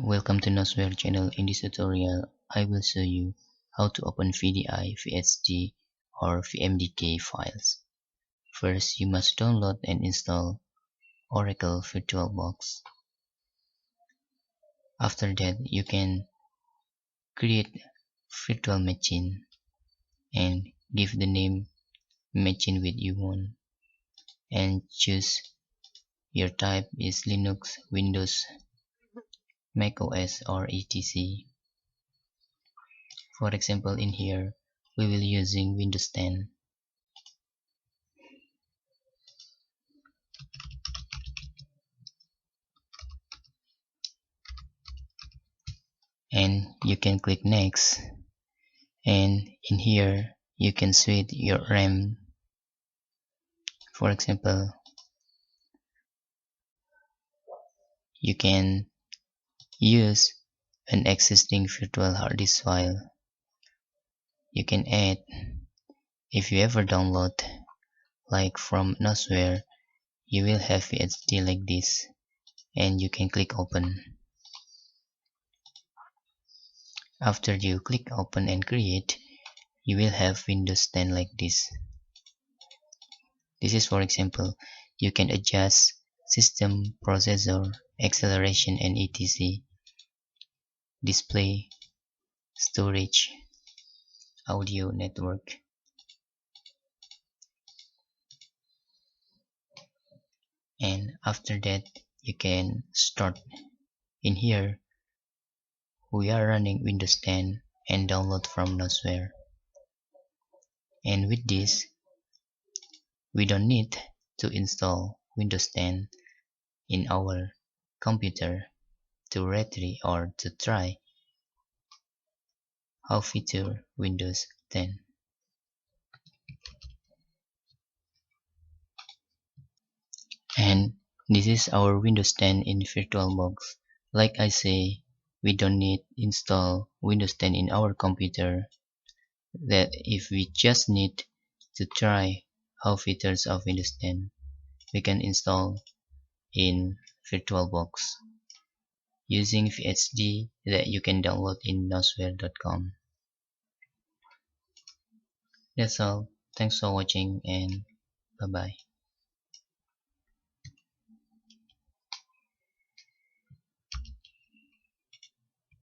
welcome to Nosware channel. In this tutorial, I will show you how to open VDI VHD or VMDK files. First, you must download and install Oracle VirtualBox. After that, you can create virtual machine and give the name machine with you want and choose your type is Linux, Windows, Mac OS or etc. For example, in here we will using Windows 10. And you can click next, and in here you can switch your RAM. For example, you can use an existing virtual hard disk file. You can add if you ever download like from Nosware, you will have VHD like this, and you can click open. After you click open and create, you will have Windows 10 like this. This is for example, you can adjust system, processor, acceleration and etc. Display, storage, audio, network. And after that, you can start. In here, we are running Windows 10 and download from Nosware. And with this, we don't need to install Windows 10 in our computer to retrieve or to try how feature Windows 10. And this is our Windows 10 in VirtualBox. Like I say, we don't need install Windows 10 in our computer. That if we just need to try how features of Windows 10, we can install in VirtualBox using VHD that you can download in nosware.com. That's all. Thanks for watching and bye bye.